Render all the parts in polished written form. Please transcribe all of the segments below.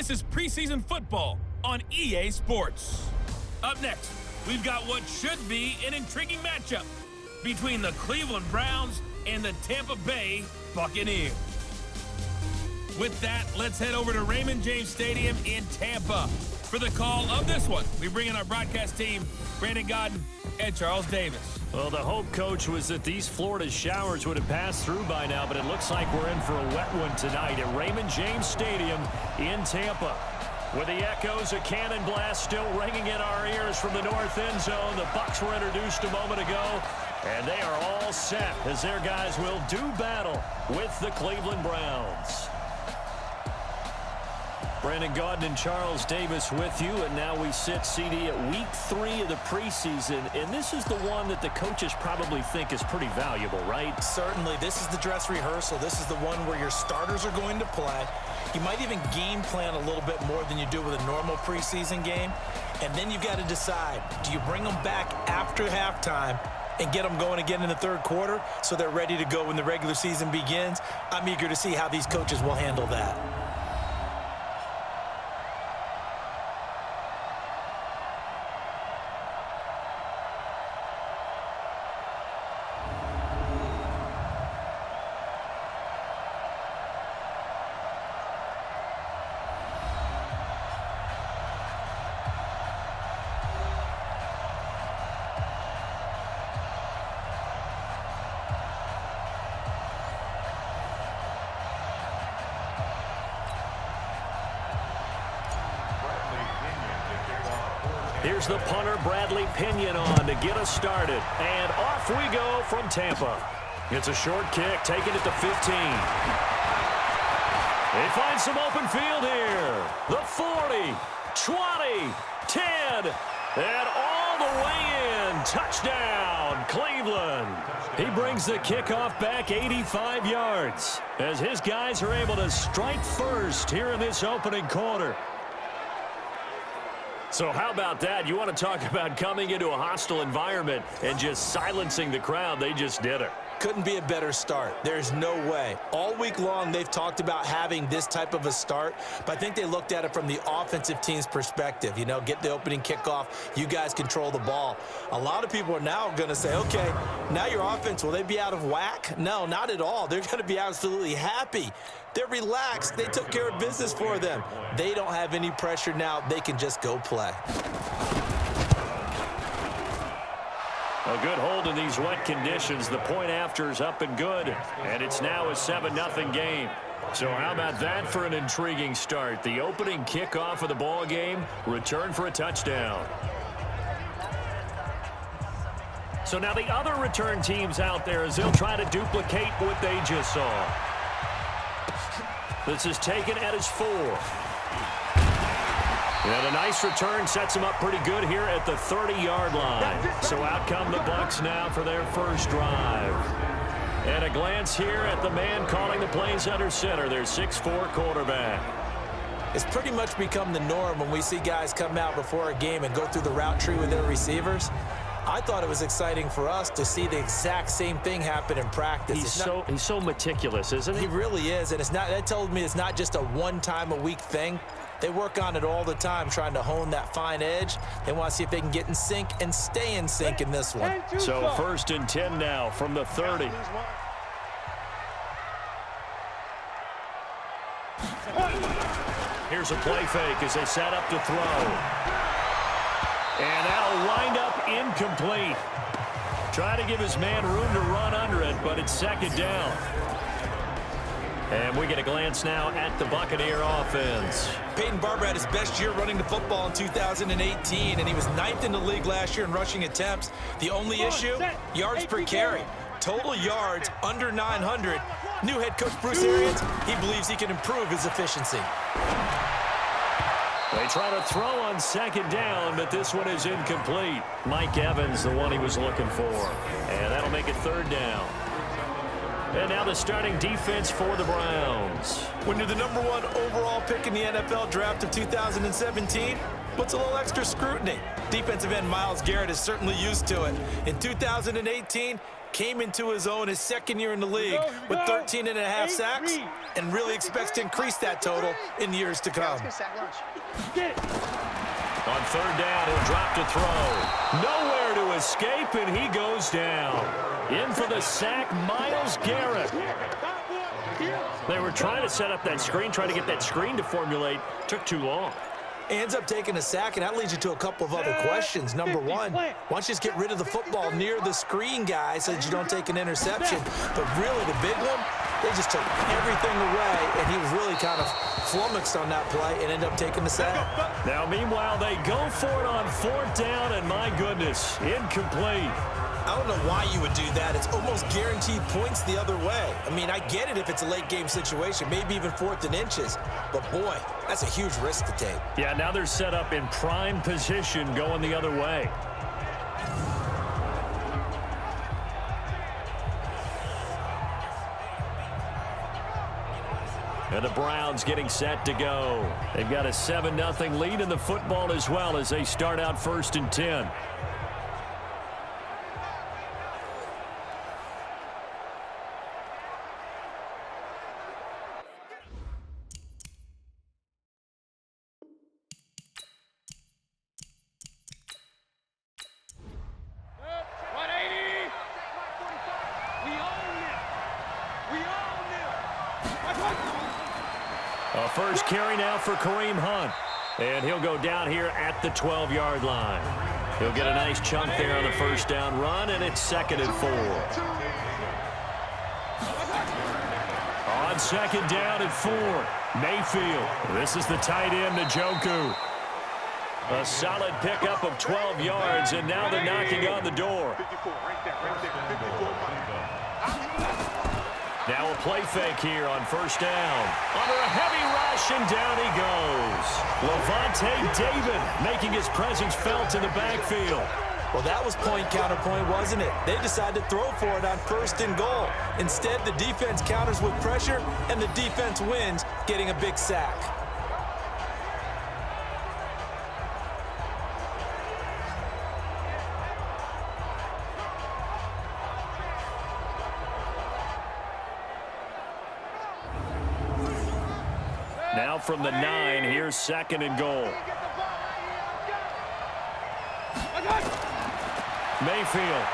This is preseason football on EA Sports. Up next, we've got what should be an intriguing matchup between the Cleveland Browns and the Tampa Bay Buccaneers. With that, let's head over to Raymond James Stadium in Tampa. For the call of this one, we bring in our broadcast team, Brandon Godden and Charles Davis. Well, the hope, Coach, was that these Florida showers would have passed through by now, but it looks like we're in for a wet one tonight at Raymond James Stadium in Tampa. With the echoes of cannon blast still ringing in our ears from the north end zone, the Bucs were introduced a moment ago, and they are all set as their guys will do battle with the Cleveland Browns. Brandon Gaudin and Charles Davis with you, and now we sit, CD, at week 3 of the preseason, and this is the one that the coaches probably think is pretty valuable, right? Certainly. This is the dress rehearsal. This is the one where your starters are going to play. You might even game plan a little bit more than you do with a normal preseason game, and then you've got to decide, do you bring them back after halftime and get them going again in the third quarter so they're ready to go when the regular season begins? I'm eager to see how these coaches will handle that. Here's the punter, Bradley Pinion, on to get us started. And off we go from Tampa. It's a short kick, taken at the 15. They find some open field here. The 40, 20, 10, and all the way in. Touchdown, Cleveland. He brings the kickoff back 85 yards as his guys are able to strike first here in this opening quarter. So how about that? You want to talk about coming into a hostile environment and just silencing the crowd. They just did it. Couldn't be a better start. There's no way. All week long, they've talked about having this type of a start, but I think they looked at it from the offensive team's perspective. You know, get the opening kickoff. You guys control the ball. A lot of people are now going to say, okay, now your offense, will they be out of whack? No, not at all. They're going to be absolutely happy. They're relaxed. They took care of business for them. They don't have any pressure now. They can just go play. A good hold in these wet conditions. The point after is up and good, and it's now a 7-0 game. So how about that for an intriguing start? The opening kickoff of the ball game, return for a touchdown. So now the other return teams out there as they'll try to duplicate what they just saw. This is taken at his 4. And a nice return sets him up pretty good here at the 30-yard line. So out come the Bucs now for their first drive. And a glance here at the man calling the plays under center, their 6'4" quarterback. It's pretty much become the norm when we see guys come out before a game and go through the route tree with their receivers. I thought it was exciting for us to see the exact same thing happen in practice. He's so meticulous, isn't he? He really is, and that tells me it's not just a one-time-a-week thing. They work on it all the time, trying to hone that fine edge. They want to see if they can get in sync and stay in sync in this one. So 1st and 10 now from the 30. Here's a play fake as they set up to throw. And that'll wind up incomplete. Try to give his man room to run under it, but it's 2nd down. And we get a glance now at the Buccaneer offense. Peyton Barber had his best year running the football in 2018, and he was 9th in the league last year in rushing attempts. The only issue, yards per carry. Total yards under 900. New head coach Bruce Arians, he believes he can improve his efficiency. They try to throw on 2nd down, but this one is incomplete. Mike Evans, the one he was looking for. And that'll make it 3rd down. And now the starting defense for the Browns. When you're the #1 overall pick in the NFL draft of 2017, puts a little extra scrutiny. Defensive end Myles Garrett is certainly used to it. In 2018, came into his own his second year in the league with 13.5 sacks and really expects to increase that total in years to come. On third down, he'll drop to throw. Nowhere to escape, and he goes down. In for the sack, Myles Garrett. They were trying to set up that screen, trying to get that screen to formulate. Took too long. Ends up taking a sack, and that leads you to a couple of other questions. Number one, why don't you just get rid of the football near the screen guy so that you don't take an interception? But really, the big one, they just took everything away, and he was really kind of flummoxed on that play and ended up taking the sack. Now, meanwhile, they go for it on fourth down, and my goodness, incomplete. I don't know why you would do that. It's almost guaranteed points the other way. I mean, I get it if it's a late game situation, maybe even 4th and inches. But, boy, that's a huge risk to take. Yeah, now they're set up in prime position going the other way. And the Browns getting set to go. They've got a 7-0 lead in the football as well as they start out 1st and 10. A first carry now for Kareem Hunt. And he'll go down here at the 12-yard line. He'll get a nice chunk there on the first down run, and it's 2nd and 4. On 2nd down and 4, Mayfield. This is the tight end, Njoku. A solid pickup of 12 yards, and now they're knocking on the door. Now a play fake here on first down. Under a heavy rush, and down he goes. Levante David making his presence felt in the backfield. Well, that was point counterpoint, wasn't it? They decided to throw for it on 1st and goal. Instead, the defense counters with pressure, and the defense wins, getting a big sack. Now from the 9, here's 2nd and goal. Mayfield.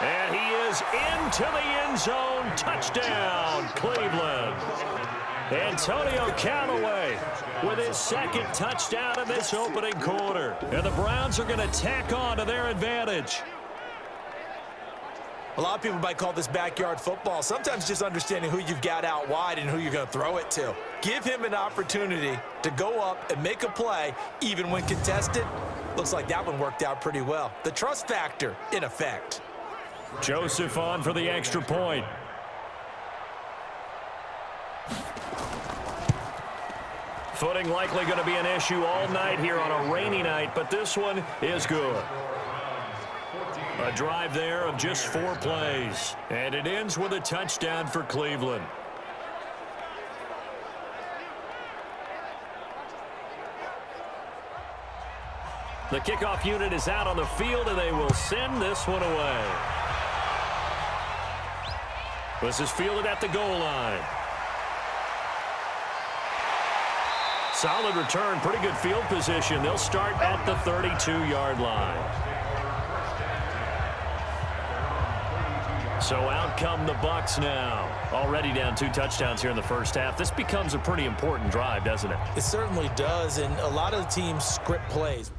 And he is into the end zone. Touchdown, Cleveland. Antonio Callaway with his 2nd touchdown in this opening quarter. And the Browns are going to tack on to their advantage. A lot of people might call this backyard football. Sometimes just understanding who you've got out wide and who you're going to throw it to. Give him an opportunity to go up and make a play, even when contested. Looks like that one worked out pretty well. The trust factor in effect. Joseph on for the extra point. Footing likely going to be an issue all night here on a rainy night, but this one is good. A drive there of just 4 plays. And it ends with a touchdown for Cleveland. The kickoff unit is out on the field, and they will send this one away. This is fielded at the goal line. Solid return, pretty good field position. They'll start at the 32-yard line. So out come the Bucs now. Already down 2 touchdowns here in the first half. This becomes a pretty important drive, doesn't it? It certainly does, and a lot of the teams script plays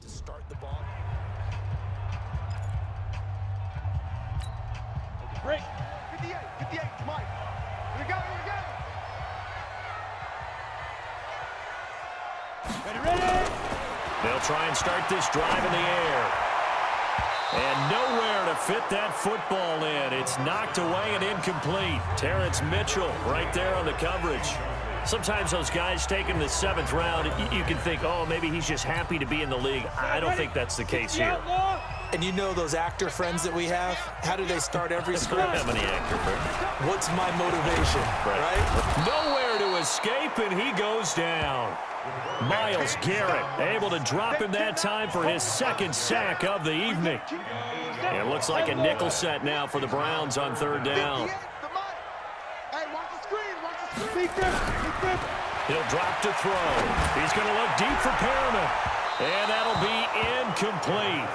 to start the ball. Break. 58, Mike. Here we go, here we go. Ready. They'll try and start this drive in the air. And nowhere to fit that football in. It's knocked away and incomplete. Terrence Mitchell right there on the coverage. Sometimes those guys taking the 7th round, you can think, oh, maybe he's just happy to be in the league. I don't think that's the case here. And you know those actor friends that we have? How do they start every script? How many actor friends? What's my motivation, right? Nowhere to escape, and he goes down. Myles Garrett able to drop him that time for his second sack of the evening. It looks like a nickel set now for the Browns on third down. He'll drop to throw. He's going to look deep for Perriman. And that'll be incomplete.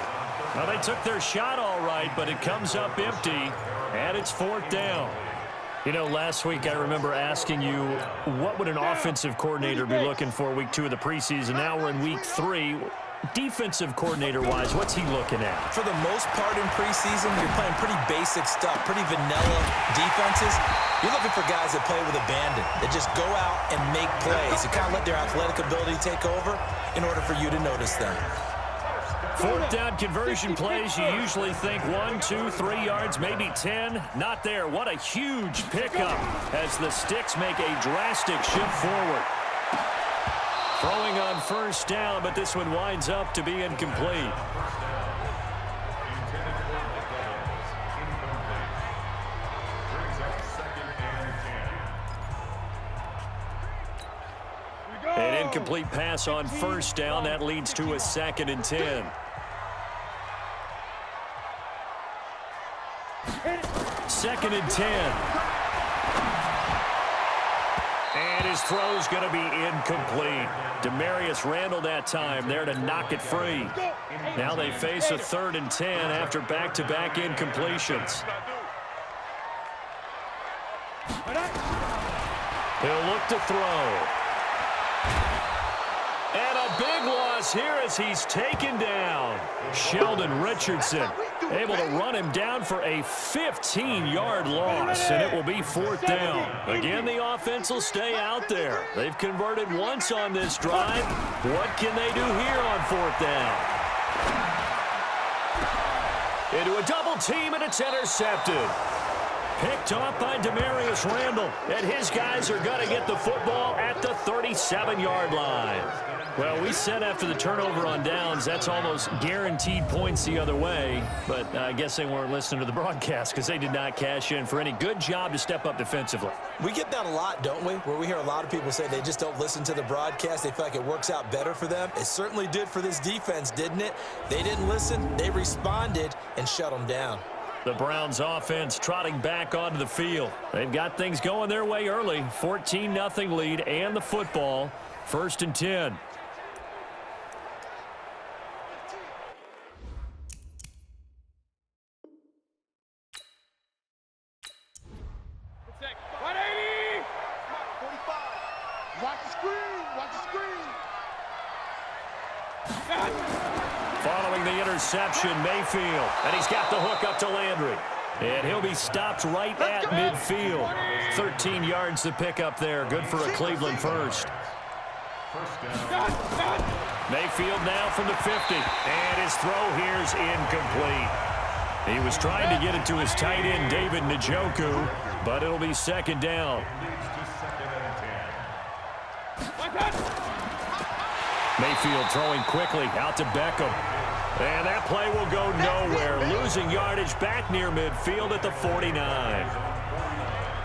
Well, they took their shot all right, but it comes up empty, and it's fourth down. You know, last week I remember asking you, what would an offensive coordinator be looking for week 2 of the preseason? Now we're in week 3. Defensive coordinator-wise, what's he looking at? For the most part in preseason, you're playing pretty basic stuff, pretty vanilla defenses. You're looking for guys that play with abandon, that just go out and make plays, and kind of let their athletic ability take over in order for you to notice them. Fourth down conversion plays, you usually think 1, 2, 3 yards, maybe 10. Not there. What a huge pickup as the Sticks make a drastic shift forward. Throwing on first down, but this one winds up to be incomplete. An incomplete pass on first down. That leads to a 2nd and 10. Second and 10. And his throw's going to be incomplete. Demarius Randall that time there to knock it free. Now they face a 3rd and 10 after back-to-back incompletions. He'll look to throw. And a big loss here as he's taken down. Sheldon Richardson able to run him down for a 15-yard loss, and it will be fourth down. Again, the offense will stay out there. They've converted once on this drive. What can they do here on fourth down? Into a double team, and it's intercepted. Picked off by Demarius Randall, and his guys are going to get the football at the 37-yard line. Well, we said after the turnover on downs, that's almost guaranteed points the other way, but I guess they weren't listening to the broadcast because they did not cash in for any good job to step up defensively. We get that a lot, don't we? Where we hear a lot of people say they just don't listen to the broadcast. They feel like it works out better for them. It certainly did for this defense, didn't it? They didn't listen. They responded and shut them down. The Browns offense trotting back onto the field. They've got things going their way early. 14-0 lead and the football. 1st and 10. Following the interception, Mayfield, and he's got the hook up to Landry. And he'll be stopped right at midfield. 13 yards to pick up there. Good for a Cleveland first. Mayfield now from the 50. And his throw here's incomplete. He was trying to get it to his tight end, David Njoku, but it'll be 2nd down. Mayfield throwing quickly out to Beckham. And that play will go nowhere. Losing yardage back near midfield at the 49.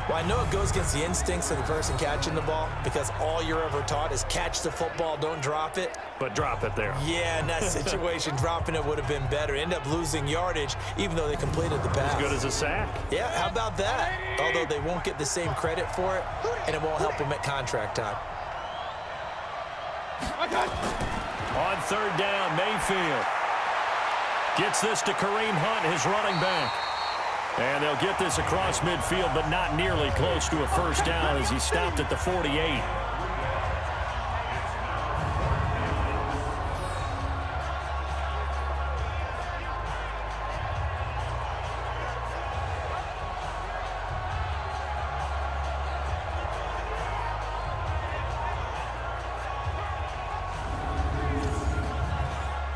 Well, I know it goes against the instincts of the person catching the ball because all you're ever taught is catch the football, don't drop it. But drop it there. Yeah, in that situation, dropping it would have been better. End up losing yardage even though they completed the pass. As good as a sack. Yeah, how about that? Although they won't get the same credit for it, and it won't help them at contract time. On 3rd down, Mayfield gets this to Kareem Hunt, his running back. And they'll get this across midfield, but not nearly close to a first down as he stopped at the 48.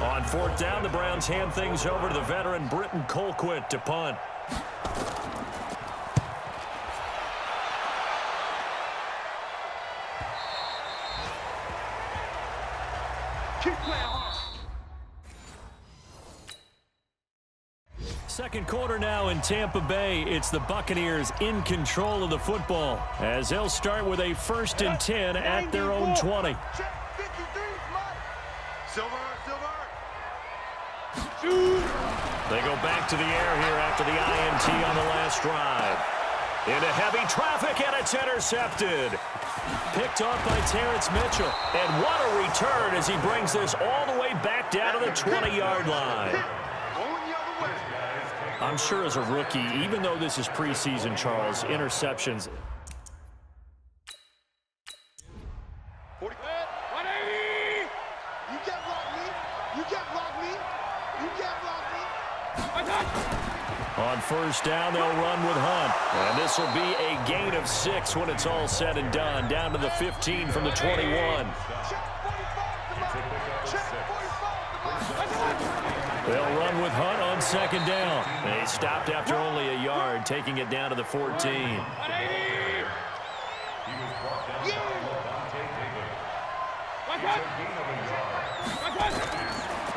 On 4th down, the Browns hand things over to the veteran Britton Colquitt to punt. Second quarter now in Tampa Bay. It's the Buccaneers in control of the football as they'll start with a 1st and 10 at their own 20. They go back to the air here after the INT on the last drive. Into heavy traffic, and it's intercepted. Picked off by Terrence Mitchell. And what a return as he brings this all the way back down to the 20-yard line. I'm sure as a rookie, even though this is preseason, Charles, interceptions. On 1st down, they'll run with Hunt. And this will be a gain of 6 when it's all said and done. Down to the 15 from the 21. They'll run with Hunt on 2nd down. They stopped after only a yard, taking it down to the 14.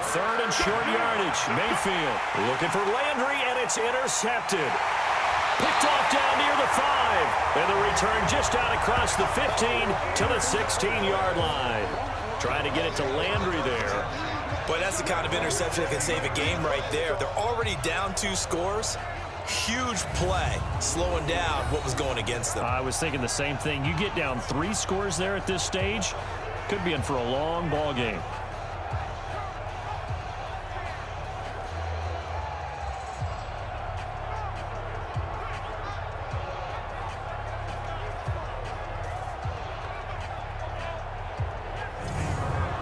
Third and short yardage. Mayfield looking for Landry, and it's intercepted. Picked off down near the 5. And the return just out across the 15 to the 16-yard line. Trying to get it to Landry there. Boy, that's the kind of interception that can save a game right there. They're already down 2 scores. Huge play, slowing down what was going against them. I was thinking the same thing. You get down 3 scores there at this stage, could be in for a long ball game.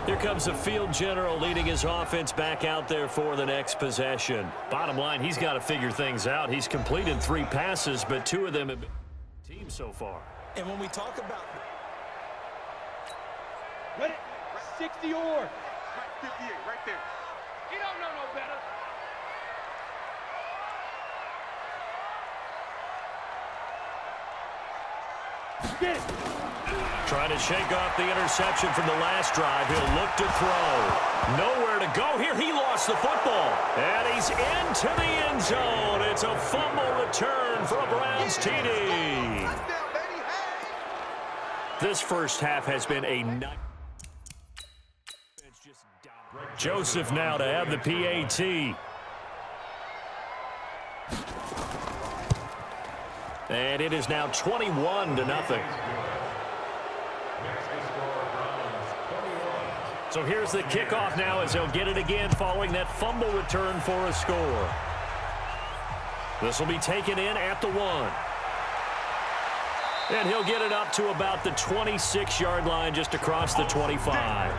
Here comes the field general leading his offense back out there for the next possession. Bottom line, he's got to figure things out. He's completed 3 passes, but 2 of them have been team so far. And when we talk about... Ready? 60 or. Right, 58, right there. He don't know no better. Get it. Trying to shake off the interception from the last drive. He'll look to throw. Nowhere to go here. He lost the football. And he's into the end zone. It's a fumble return for a Browns TD. This first half has been a night. Joseph now to have the PAT. And it is now 21-0. So here's the kickoff now as they'll get it again following that fumble return for a score. This will be taken in at the 1. And he'll get it up to about the 26-yard line just across the 25.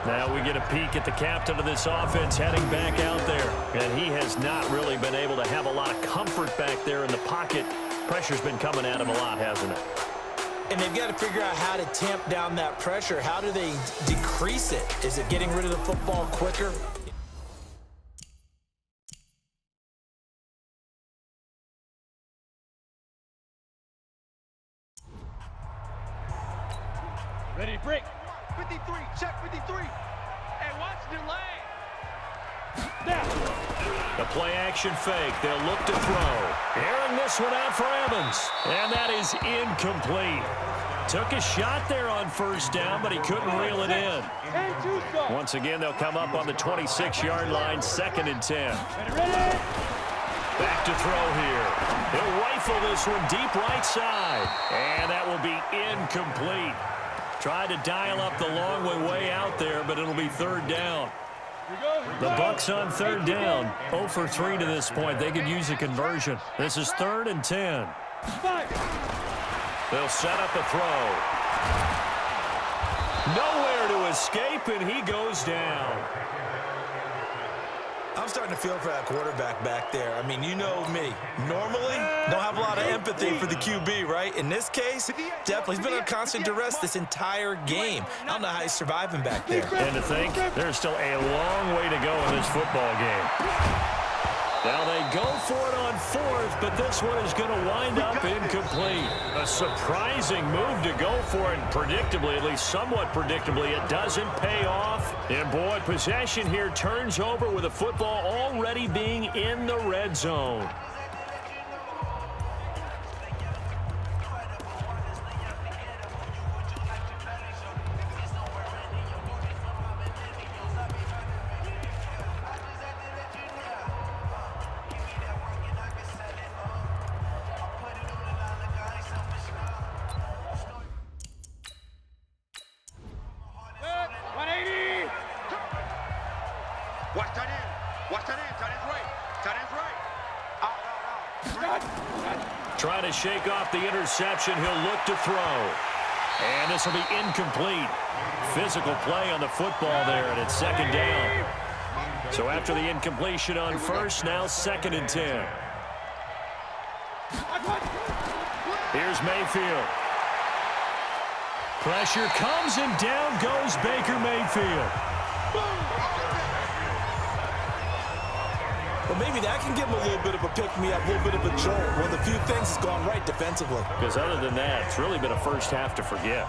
Now we get a peek at the captain of this offense heading back out there. And he has not really been able to have a lot of comfort back there in the pocket. Pressure's been coming at him a lot, hasn't it? And they've got to figure out how to tamp down that pressure. How do they decrease it? Is it getting rid of the football quicker? Ready to break. 53, check 53. Hey, watch the lane. Now. The play action fake. They'll look to throw. Airing this one out for Evans. And that is incomplete. Took a shot there on 1st down, but he couldn't reel it in. Once again, they'll come up on the 26-yard line, 2nd and 10. Back to throw here. He'll rifle this one deep right side. And that will be incomplete. Tried to dial up the long way out there, but it'll be 3rd down. The Bucs on 3rd down. 0 for 3 to this point. They could use a conversion. This is 3rd and 10. They'll set up a throw. Nowhere to escape, and he goes down. I'm starting to feel for that quarterback back there. I mean, you know me. Normally, don't have a lot of empathy for the QB, right? In this case, definitely. He's been under constant duress this entire game. I don't know how he's surviving back there. And to think, there's still a long way to go in this football game. Now they go for it on fourth, but this one is going to wind up incomplete. A surprising move to go for it, and predictably, at least somewhat predictably, it doesn't pay off. And boy, possession here turns over with the football already being in the red zone. Watch that in. Watch that in. Tight end's right. Tight end's right. Out. Trying to shake off the interception. He'll look to throw. And this will be incomplete. Physical play on the football there, and it's second down. So after the incompletion on first, now 2nd and 10. Here's Mayfield. Pressure comes, and down goes Baker Mayfield. Well, maybe that can give him a little bit of a pick-me-up, a little bit of a jolt. One of the few things that's gone right defensively. Because other than that, it's really been a first half to forget.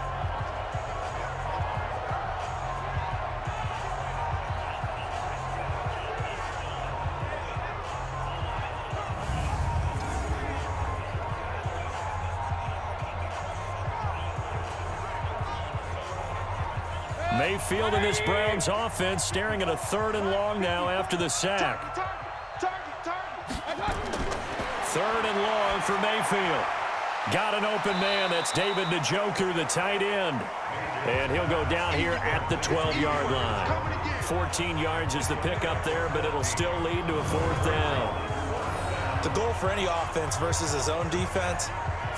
Mayfield and this Browns offense staring at a 3rd and long now after the sack. 3rd and long for Mayfield. Got an open man. That's David Njoku, the tight end. And he'll go down here at the 12-yard line. 14 yards is the pickup there, but it'll still lead to a 4th down. The goal for any offense versus his own defense,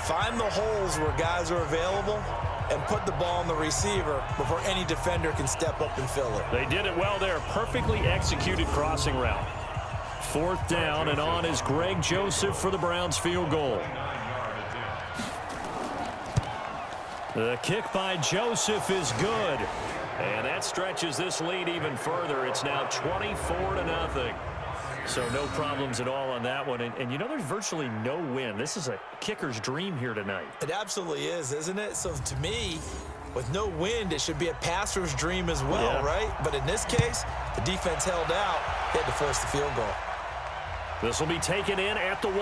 find the holes where guys are available and put the ball on the receiver before any defender can step up and fill it. They did it well there. Perfectly executed crossing route. 4th down, and on is Greg Joseph for the Browns field goal. The kick by Joseph is good. And that stretches this lead even further. It's now 24-0. So no problems at all on that one. And you know, there's virtually no win. This is a kicker's dream here tonight. It absolutely is, isn't it? So to me, with no wind, it should be a passer's dream as well, right? But in this case, the defense held out. They had to force the field goal. This will be taken in at the 1.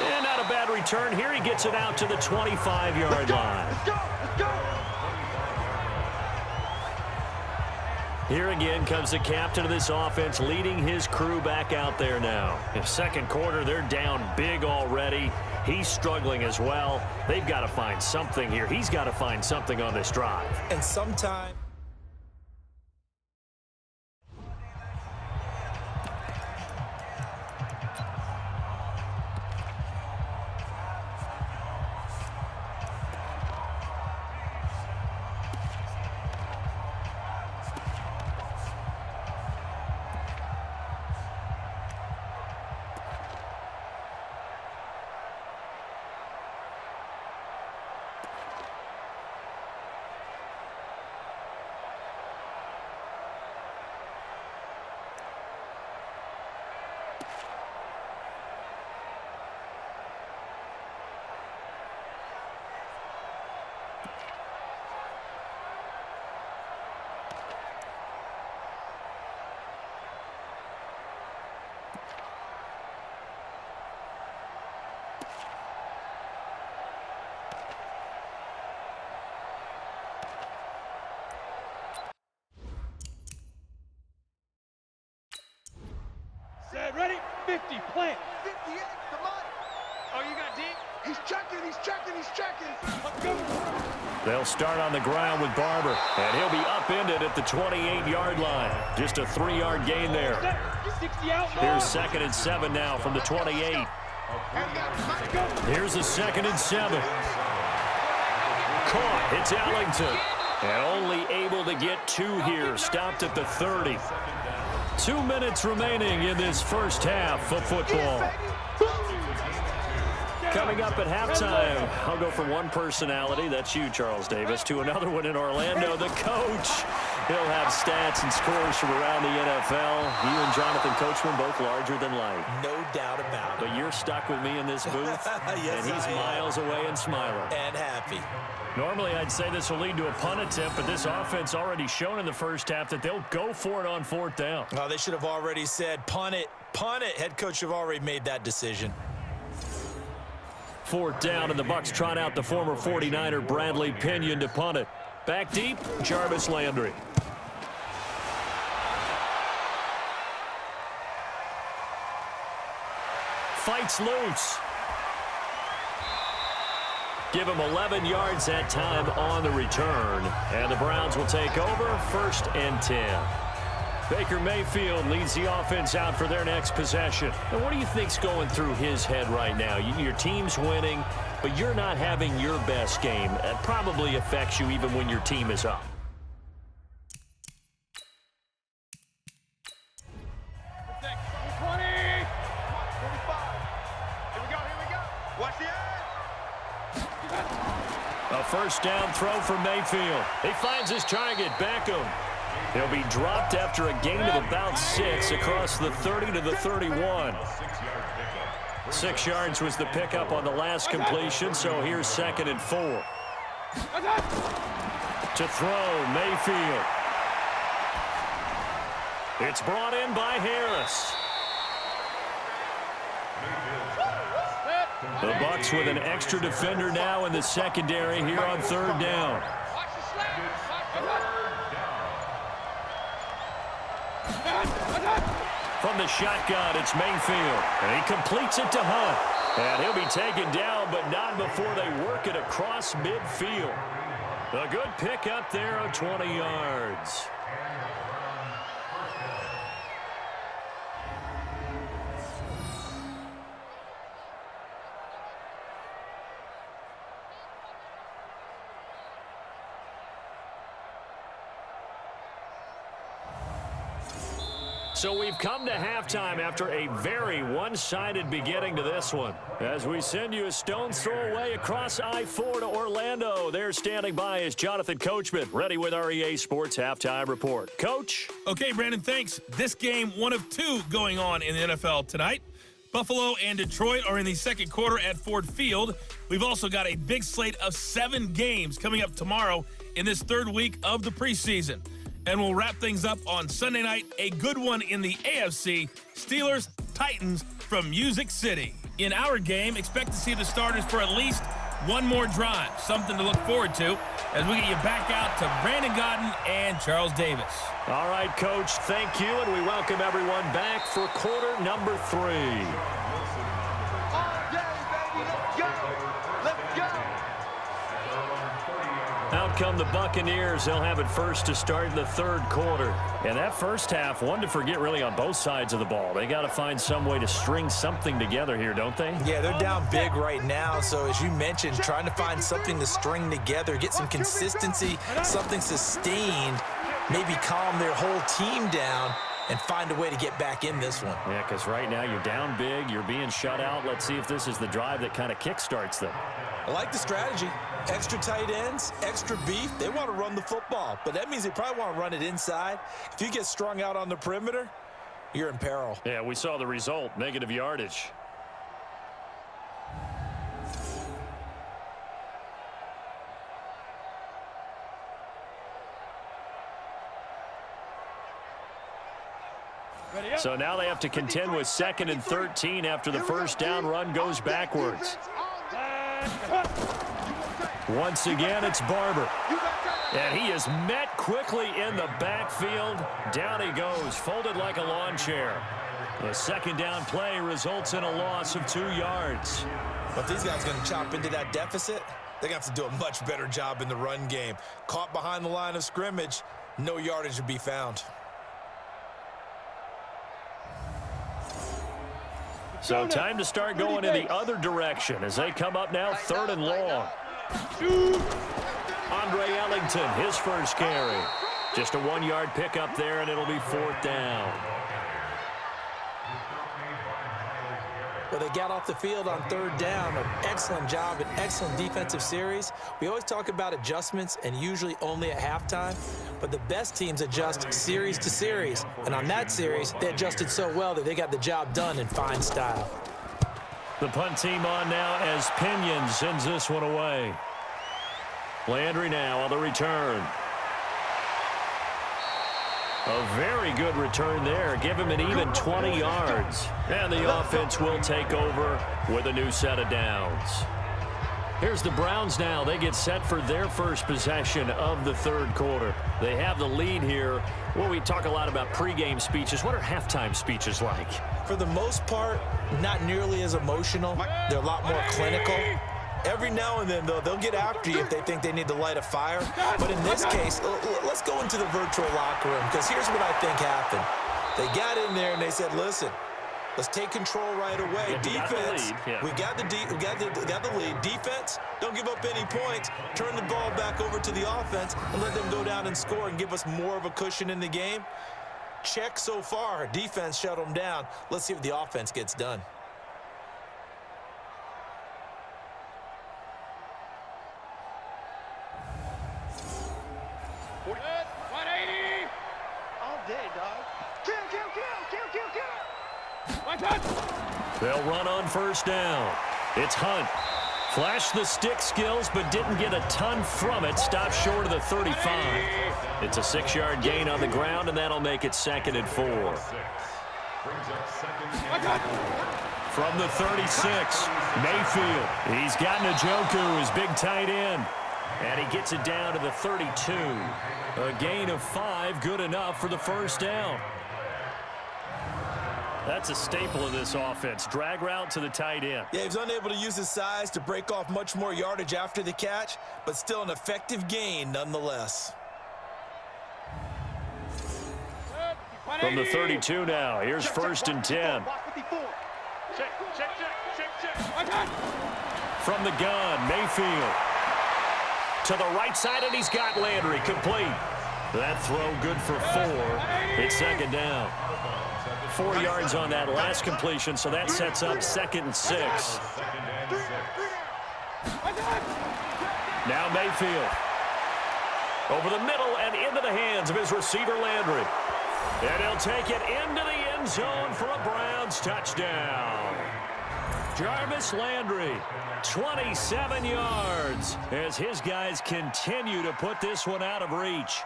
And not a bad return. Here he gets it out to the 25-yard line. Let's go. Let's go. Here again comes the captain of this offense leading his crew back out there now. In second quarter, they're down big already. He's struggling as well. They've got to find something here. He's got to find something on this drive. And sometime Set, ready? 50, plant. 58, come on. Oh, you got deep? He's checking, he's checking, he's checking. Let's go. They'll start on the ground with Barber, and he'll be upended at the 28-yard line. Just a 3-yard gain there. 60 out. Here's 2nd and 7 now from the 28. Here's the 2nd and 7. Caught. It's Ellington. And only able to get 2 here. Stopped at the 30. 2 minutes remaining in this first half of football. Coming up at halftime, I'll go from one personality, that's you, Charles Davis, to another one in Orlando, the coach. He'll have stats and scores from around the NFL. You and Jonathan Coachman both larger than life. No doubt about it. But you're stuck with me in this booth, yes, and he's miles away and smiling. And happy. Normally, I'd say this will lead to a punt attempt, but this offense already shown in the first half that they'll go for it on fourth down. Oh, they should have already said, punt it, punt it. Head coach have already made that decision. Fourth down, and the Bucs trot out the former 49er Bradley Pinion to punt it. Back deep, Jarvis Landry. Fights loose. Give him 11 yards that time on the return. And the Browns will take over, 1st and 10. Baker Mayfield leads the offense out for their next possession. And what do you think's going through his head right now? Your team's winning, but you're not having your best game. It probably affects you even when your team is up. A first down throw for Mayfield. He finds his target, Beckham. He'll be dropped after a gain of about 6 across the 30 to the 31. 6 yards was the pickup on the last completion, so here's 2nd and 4. To throw, Mayfield. It's brought in by Harris. The Bucs with an extra defender now in the secondary here on 3rd down. From the shotgun, it's Mayfield. And he completes it to Hunt. And he'll be taken down, but not before they work it across midfield. A good pickup there of 20 yards. So we've come to halftime after a very one-sided beginning to this one. As we send you a stone's throw away across I-4 to Orlando. There standing by is Jonathan Coachman, ready with our EA Sports Halftime Report. Coach? Okay, Brandon, thanks. This game, one of 2 going on in the NFL tonight. Buffalo and Detroit are in the second quarter at Ford Field. We've also got a big slate of 7 games coming up tomorrow in this 3rd week of the preseason. And we'll wrap things up on Sunday night, a good one in the AFC, Steelers-Titans from Music City. In our game, expect to see the starters for at least one more drive, something to look forward to as we get you back out to Brandon Godden and Charles Davis. All right, Coach, thank you, and we welcome everyone back for quarter number 3. All day, baby, let's go! Let's go! Out come the Buccaneers. They'll have it first to start the 3rd quarter. And that first half, one to forget really on both sides of the ball. They got to find some way to string something together here, don't they? Yeah, they're down big right now. So as you mentioned, trying to find something to string together, get some consistency, something sustained, maybe calm their whole team down and find a way to get back in this one. Yeah, because right now you're down big, you're being shut out. Let's see if this is the drive that kind of kickstarts them. I like the strategy. Extra tight ends, extra beef. They want to run the football, but that means they probably want to run it inside. If you get strung out on the perimeter, you're in peril. Yeah, we saw the result, negative yardage. So now they have to contend with 2nd and 13 after the first down run goes backwards. Once again, it's Barber. And he is met quickly in the backfield. Down he goes, folded like a lawn chair. The 2nd down play results in a loss of 2 yards. But these guys are going to chop into that deficit. They're going to have to do a much better job in the run game. Caught behind the line of scrimmage, no yardage to be found. So time to start going in the other direction as they come up now 3rd and long. Andre Ellington, his first carry. Just a 1-yard pickup there, and it'll be 4th down. Well, they got off the field on third down. An excellent job, an excellent defensive series. We always talk about adjustments, and usually only at halftime. But the best teams adjust series to series. And on that series, they adjusted so well that they got the job done in fine style. The punt team on now as Pinion sends this one away. Landry now on the return. A very good return there. Give him an even 20 yards. And the offense will take over with a new set of downs. Here's the Browns now. They get set for their first possession of the third quarter. They have the lead here. Well, we talk a lot about pregame speeches. What are halftime speeches like? For the most part, not nearly as emotional. They're a lot more clinical. Every now and then, though, they'll get after you if they think they need to light a fire. But in this case, let's go into the virtual locker room, because here's what I think happened. They got in there and they said, listen, let's take control right away. Defense, we got the lead. Defense, don't give up any points. Turn the ball back over to the offense and let them go down and score and give us more of a cushion in the game. Check so far. Defense shut them down. Let's see what the offense gets done. They'll run on first down. It's Hunt. Flashed the stick skills, but didn't get a ton from it. Stopped short of the 35. It's a 6-yard gain on the ground, and that'll make it 2nd and 4. From the 36, Mayfield. He's got Njoku, his big tight end. And he gets it down to the 32. A gain of 5, good enough for the first down. That's a staple of this offense. Drag route to the tight end. Yeah, he was unable to use his size to break off much more yardage after the catch, but still an effective gain nonetheless. From the 32 now, here's 1st and 10. From the gun, Mayfield. To the right side, and he's got Landry complete. That throw good for 4. It's 2nd down. 4 yards on that last completion, so that sets up 2nd and 6. Now Mayfield. Over the middle and into the hands of his receiver, Landry. And he'll take it into the end zone for a Browns touchdown. Jarvis Landry, 27 yards, as his guys continue to put this one out of reach.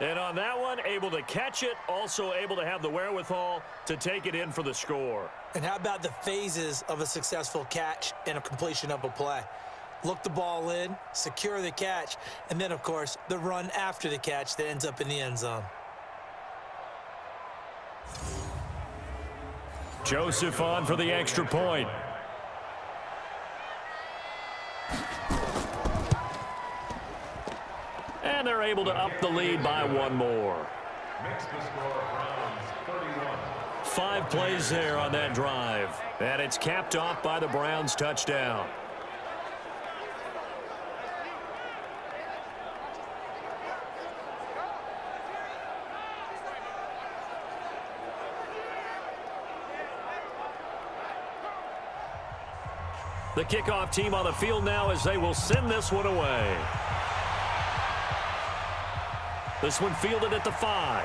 And on that one, able to catch it, also able to have the wherewithal to take it in for the score. And how about the phases of a successful catch and a completion of a play? Look the ball in, secure the catch, and then, of course, the run after the catch that ends up in the end zone. Joseph on for the extra point. And they're able to up the lead by 1 more. 5 plays there on that drive. And it's capped off by the Browns touchdown. The kickoff team on the field now as they will send this one away. This one fielded at the 5.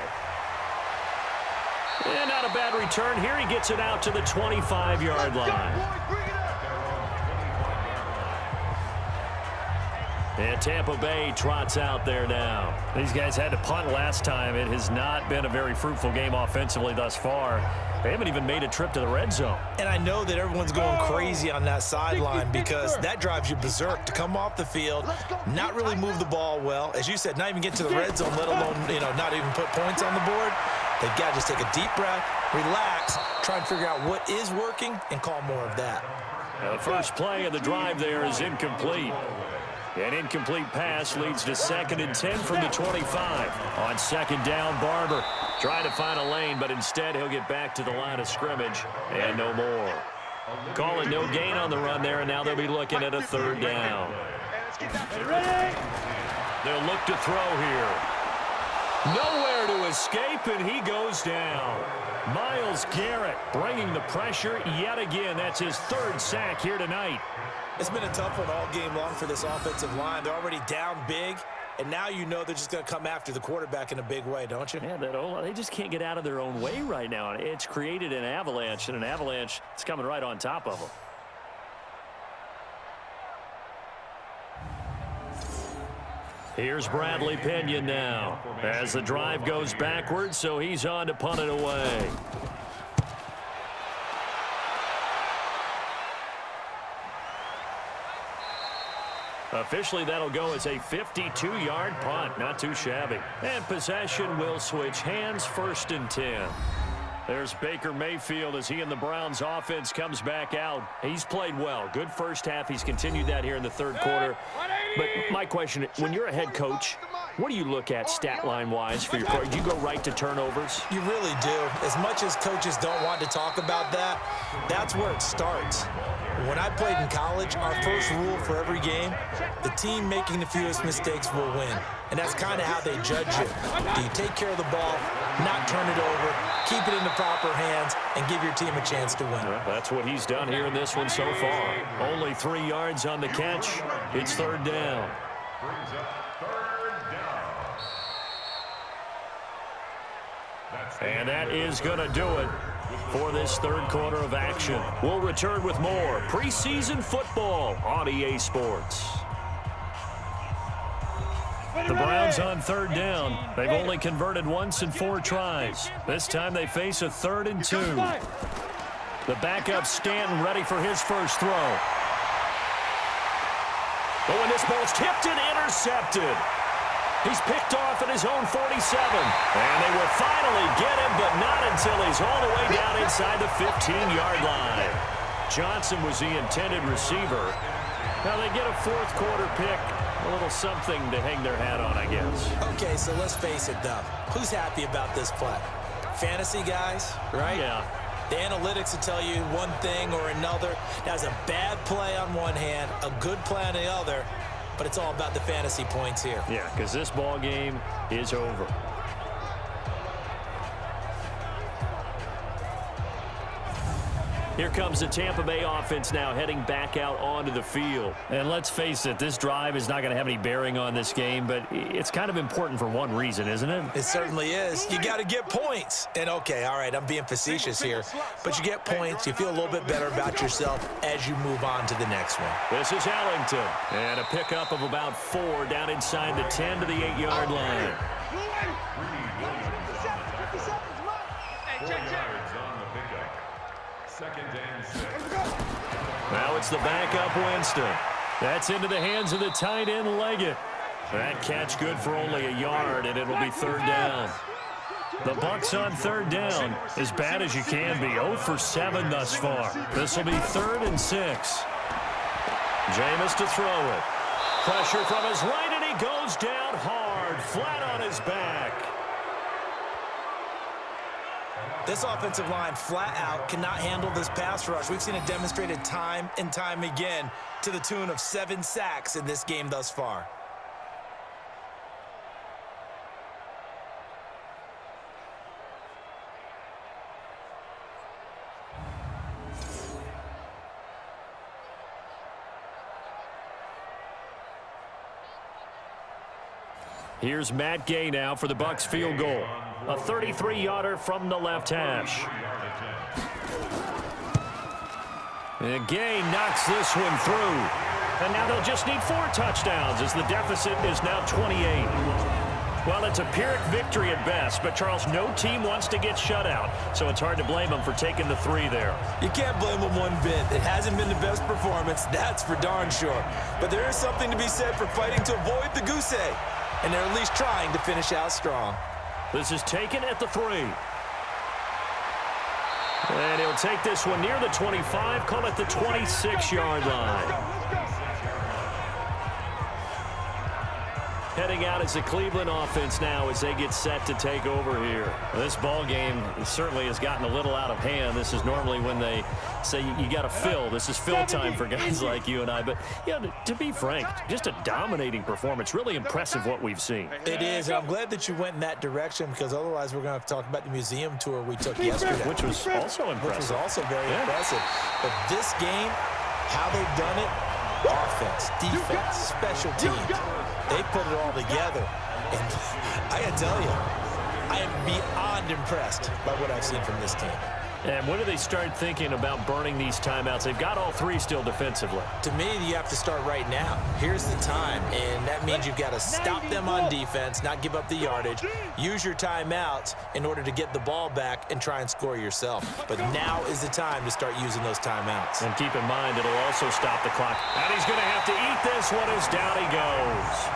And not a bad return here. He gets it out to the 25-yard line. And Tampa Bay trots out there now. These guys had to punt last time. It has not been a very fruitful game offensively thus far. They haven't even made a trip to the red zone. And I know that everyone's going crazy on that sideline because that drives you berserk to come off the field, not really move the ball well. As you said, not even get to the red zone, let alone, not even put points on the board. They've got to just take a deep breath, relax, try and figure out what is working, and call more of that. The first play of the drive there is incomplete. An incomplete pass leads to 2nd and 10 from the 25. On 2nd down, Barber trying to find a lane, but instead he'll get back to the line of scrimmage and no more. Calling no gain on the run there, and now they'll be looking at a 3rd down. They'll look to throw here. Nowhere to escape, and he goes down. Myles Garrett bringing the pressure yet again. That's his third sack here tonight. It's been a tough one all game long for this offensive line. They're already down big, and now you know they're just going to come after the quarterback in a big way, don't you? Yeah, they just can't get out of their own way right now. It's created an avalanche, and an avalanche is coming right on top of them. Here's Bradley Pinion now as the drive goes backwards, so he's on to punt it away. Officially, that'll go as a 52-yard punt. Not too shabby. And possession will switch hands, 1st and 10. There's Baker Mayfield as he and the Browns offense comes back out. He's played well. Good first half. He's continued that here in the third quarter. But my question, when you're a head coach, what do you look at stat line-wise for your quarterback? Do you go right to turnovers? You really do. As much as coaches don't want to talk about that, that's where it starts. When I played in college, our first rule for every game, the team making the fewest mistakes will win. And that's kind of how they judge you. Do you take care of the ball, not turn it over, keep it in the proper hands, and give your team a chance to win? Well, that's what he's done here in this one so far. Only 3 yards on the catch. It's 3rd down. And that is going to do it for this third quarter of action. We'll return with more preseason football on EA Sports. The Browns on 3rd down. They've only converted once in 4 tries. This time they face a 3rd and 2. The backup Stanton ready for his first throw. Oh, and this ball's tipped and intercepted. He's picked off at his own 47. And they will finally get him, but not until he's all the way down inside the 15-yard line. Johnson was the intended receiver. Now they get a 4th quarter pick. A little something to hang their hat on, I guess. Okay, so let's face it, though. Who's happy about this play? Fantasy guys, right? Yeah. The analytics will tell you one thing or another. That's a bad play on one hand, a good play on the other, but it's all about the fantasy points here. Yeah, because this ball game is over. Here comes the Tampa Bay offense now heading back out onto the field. And let's face it, this drive is not going to have any bearing on this game, but it's kind of important for one reason, isn't it? It certainly is. You got to get points. And, okay, all right, I'm being facetious here, but you get points. You feel a little bit better about yourself as you move on to the next one. This is Ellington. And a pickup of about 4 down inside the 10 to the 8-yard line. Now it's the backup Winston. That's into the hands of the tight end Leggett. That catch good for only a yard, and it'll be 3rd down. The Bucs on 3rd down, as bad as you can be. 0 for 7 thus far. This will be 3rd and 6. Jameis to throw it. Pressure from his right, and he goes down hard, flat on his back. This offensive line flat out cannot handle this pass rush. We've seen it demonstrated time and time again to the tune of 7 sacks in this game thus far. Here's Matt Gay now for the Bucs field goal. A 33-yarder from the left hash. And Gay knocks this one through. And now they'll just need 4 touchdowns as the deficit is now 28. Well, it's a Pyrrhic victory at best, but Charles, no team wants to get shut out, so it's hard to blame them for taking the 3 there. You can't blame them one bit. It hasn't been the best performance, that's for darn sure. But there is something to be said for fighting to avoid the goose egg. And they're at least trying to finish out strong. This is taken at the 3. And he'll take this one near the 25, call it the 26-yard line. heading out as the Cleveland offense now as they get set to take over here. This ball game certainly has gotten a little out of hand. This is normally when they say you got to fill. This is fill time for guys like you and I. But, yeah, to be frank, just a dominating performance. Really impressive what we've seen. It is, and I'm glad that you went in that direction because otherwise we're going to have to talk about the museum tour we took yesterday. Which was also impressive. Which was also very impressive. But this game, how they've done it, offense, defense, special teams, they put it all together. And I got to tell you, I am beyond impressed by what I've seen from this team. And when do they start thinking about burning these timeouts? They've got all three still defensively. To me, you have to start right now. Here's the time, and that means you've got to stop them on defense, not give up the yardage, use your timeouts in order to get the ball back and try and score yourself. But now is the time to start using those timeouts. And keep in mind, it'll also stop the clock. And he's going to have to eat this one as down he goes.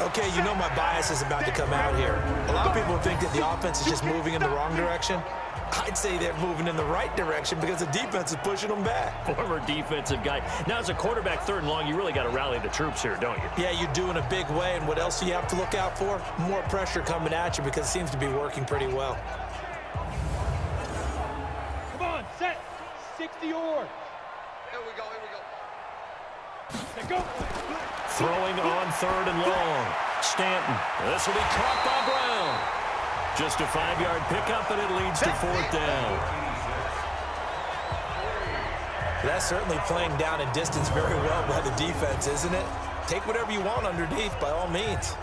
Okay, you know my bias is about to come out here. A lot of people think that the offense is just moving in the wrong direction. I'd say they're moving in the right direction because the defense is pushing them back. Former defensive guy. Now, as a quarterback, 3rd and long, you really got to rally the troops here, don't you? Yeah, you do in a big way. And what else do you have to look out for? More pressure coming at you because it seems to be working pretty well. Come on, set. 60 or. Here we go. Here we go. Throwing on 3rd and long. Stanton. This will be caught by Brown. Just a 5-yard pickup, and it leads to 4th down. That's certainly playing down in distance very well by the defense, isn't it? Take whatever you want underneath, by all means.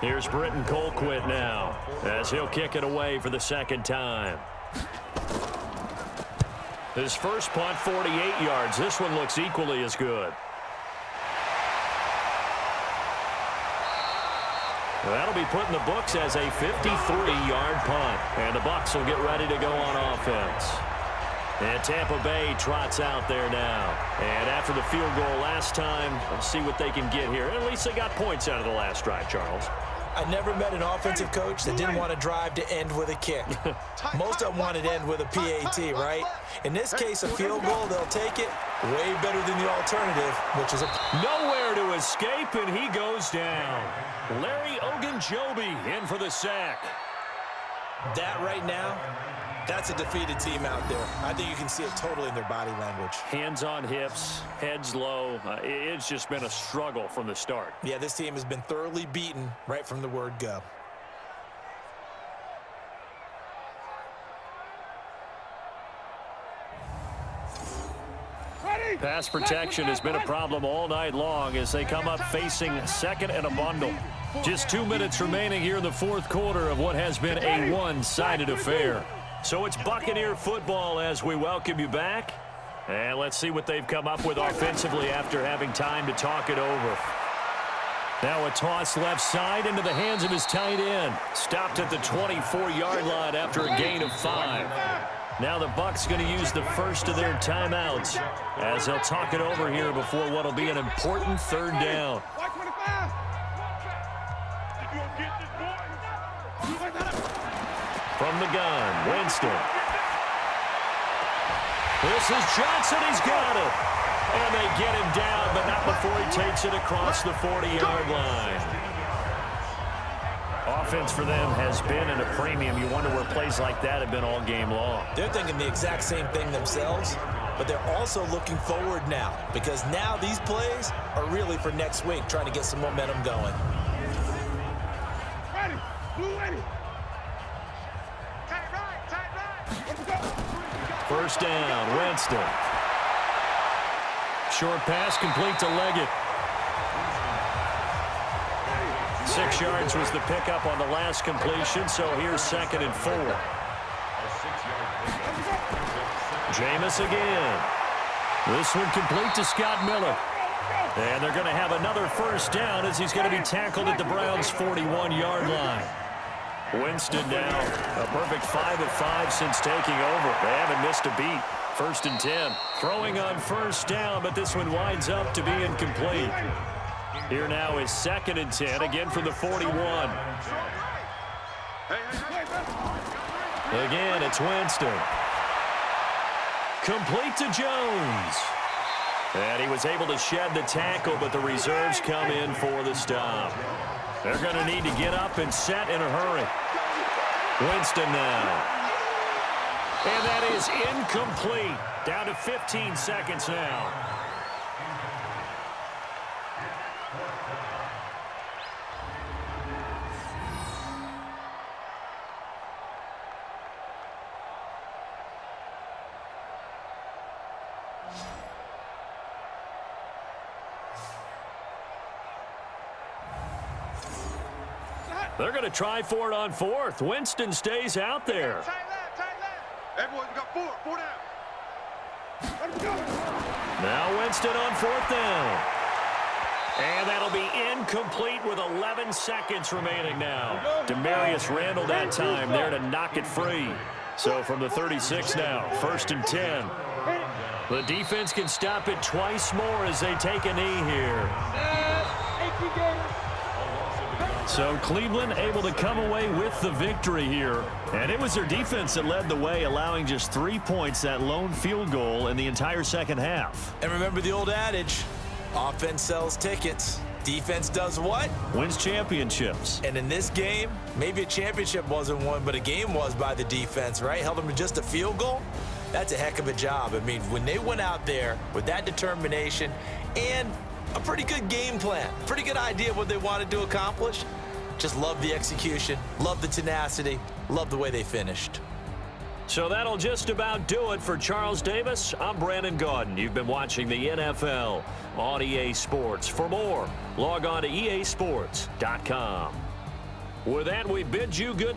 Here's Britton Colquitt now as he'll kick it away for the 2nd time. His first punt, 48 yards. This one looks equally as good. That'll be put in the books as a 53-yard punt. And the Bucs will get ready to go on offense. And Tampa Bay trots out there now. And after the field goal last time, let's see what they can get here. At least they got points out of the last drive, Charles. I never met an offensive coach that didn't want to drive to end with a kick. Most of them wanted to end with a PAT, right? In this case, a field goal, they'll take it. Way better than the alternative, which is a... Nowhere to escape, and he goes down. Larry Ogunjobi in for the sack. That right now, that's a defeated team out there. I think you can see it totally in their body language. Hands on hips, heads low. It's just been a struggle from the start. Yeah, this team has been thoroughly beaten right from the word go. Pass protection has been a problem all night long as they come up facing 2nd and a bundle. Just 2 minutes remaining here in the 4th quarter of what has been a one-sided affair. So it's Buccaneer football as we welcome you back. And let's see what they've come up with offensively after having time to talk it over. Now a toss left side into the hands of his tight end. Stopped at the 24-yard line after a gain of 5. Now the Bucs going to use the first of their timeouts as they'll talk it over here before what will be an important 3rd down. From the gun, Winston. This is Johnson. He's got it. And they get him down, but not before he takes it across the 40-yard line. Offense for them has been at a premium. You wonder where plays like that have been all game long. They're thinking the exact same thing themselves, but they're also looking forward now because now these plays are really for next week, trying to get some momentum going. Ready, blue ready. Tight right. Let's go. 1st down, Winston. Short pass complete to Leggett. 6 yards was the pickup on the last completion, so here's 2nd and 4. Jameis again. This one complete to Scott Miller. And they're going to have another 1st down as he's going to be tackled at the Browns' 41-yard line. Winston now a perfect 5 of 5 since taking over. They haven't missed a beat. 1st and 10. Throwing on 1st down, but this one winds up to be incomplete. Here now is 2nd and 10, again from the 41. Again, it's Winston. Complete to Jones. And he was able to shed the tackle, but the reserves come in for the stop. They're going to need to get up and set in a hurry. Winston now. And that is incomplete. Down to 15 seconds now. They're going to try for it on 4th. Winston stays out there. Tight left. Everyone's got 4 down. Now Winston on 4th down. And that'll be incomplete with 11 seconds remaining now. Demarius Randall that time there to knock it free. So from the 36 now, 1st and 10. The defense can stop it twice more as they take a knee here. So Cleveland able to come away with the victory here. And it was their defense that led the way, allowing just 3 points, that lone field goal in the entire second half. And remember the old adage, offense sells tickets. Defense does what? Wins championships. And in this game, maybe a championship wasn't won, but a game was by the defense, right? Held them to just a field goal. That's a heck of a job. I mean, when they went out there with that determination and a pretty good game plan, pretty good idea of what they wanted to accomplish, just love the execution, love the tenacity, love the way they finished. So that'll just about do it for Charles Davis. I'm Brandon Gaudin. You've been watching the NFL on EA Sports. For more, log on to easports.com. With that, we bid you good